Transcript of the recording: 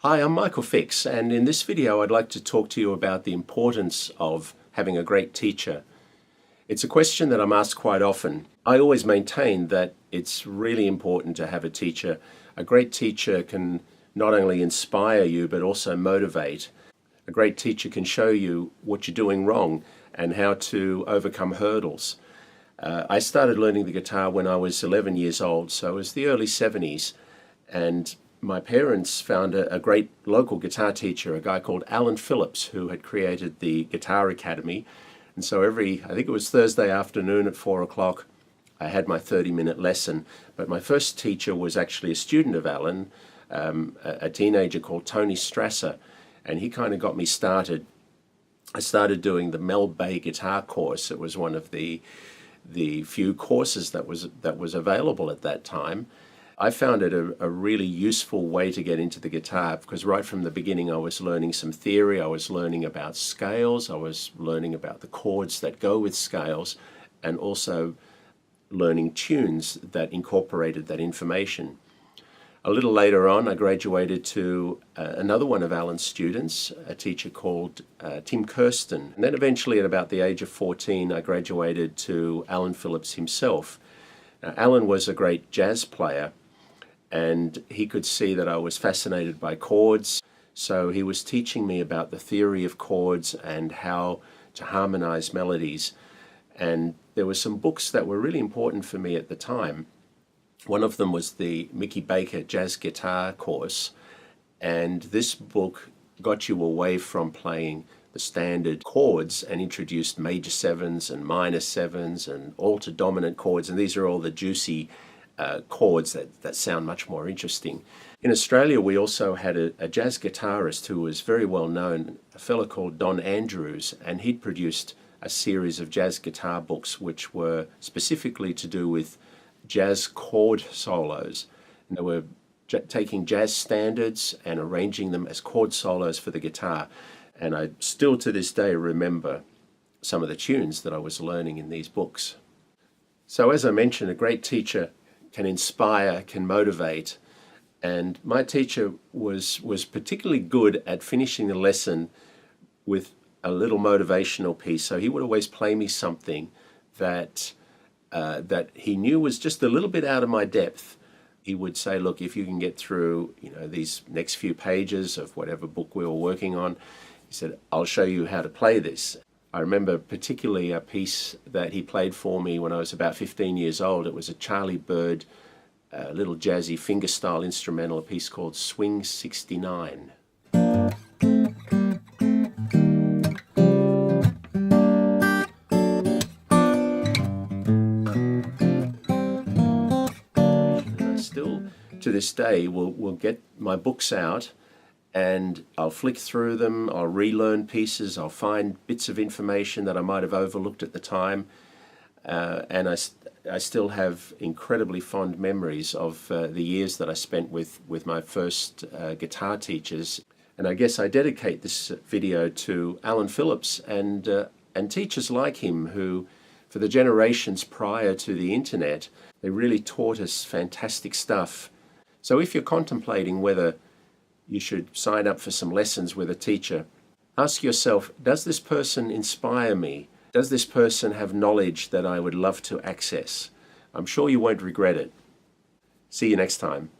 Hi, I'm Michael Fix, and in this video I'd like to talk to you about the importance of having a great teacher. It's a question that I'm asked quite often. I always maintain that it's really important to have a teacher. A great teacher can not only inspire you but also motivate. A great teacher can show you what you're doing wrong and how to overcome hurdles. I started learning the guitar when I was 11 years old, so it was the early 70s, and my parents found a great local guitar teacher, a guy called Alan Phillips, who had created the Guitar Academy. And so I think it was Thursday afternoon at 4 o'clock, I had my 30-minute lesson. But my first teacher was actually a student of Alan, a teenager called Tony Strasser, and he kind of got me started. I started doing the Mel Bay guitar course. It was one of the few courses that was available at that time. I found it a really useful way to get into the guitar because right from the beginning I was learning some theory, I was learning about scales, I was learning about the chords that go with scales, and also learning tunes that incorporated that information. A little later on I graduated to another one of Alan's students, a teacher called Tim Kirsten. And then eventually at about the age of 14 I graduated to Alan Phillips himself. Now, Alan was a great jazz player, and he could see that I was fascinated by chords, so he was teaching me about the theory of chords and how to harmonize melodies. And there were some books that were really important for me at the time. One of them was the Mickey Baker Jazz Guitar course, and this book got you away from playing the standard chords and introduced major sevens and minor sevens and alto dominant chords, and these are all the juicy chords that sound much more interesting. In Australia we also had a jazz guitarist who was very well known, a fellow called Don Andrews, and he'd produced a series of jazz guitar books which were specifically to do with jazz chord solos. And they were taking jazz standards and arranging them as chord solos for the guitar. And I still to this day remember some of the tunes that I was learning in these books. So as I mentioned, a great teacher can inspire, can motivate, and my teacher was particularly good at finishing the lesson with a little motivational piece. So he would always play me something that he knew was just a little bit out of my depth. He would say, look, if you can get through these next few pages of whatever book we were working on, he said, I'll show you how to play this. I remember particularly a piece that he played for me when I was about 15 years old. It was a Charlie Bird, little jazzy fingerstyle instrumental, a piece called Swing 69. And I still, to this day, will get my books out and I'll flick through them, I'll relearn pieces, I'll find bits of information that I might have overlooked at the time, and I still have incredibly fond memories of the years that I spent with my first guitar teachers. And I guess I dedicate this video to Alan Phillips and teachers like him who, for the generations prior to the internet, they really taught us fantastic stuff. So if you're contemplating whether you should sign up for some lessons with a teacher, ask yourself, does this person inspire me? Does this person have knowledge that I would love to access? I'm sure you won't regret it. See you next time.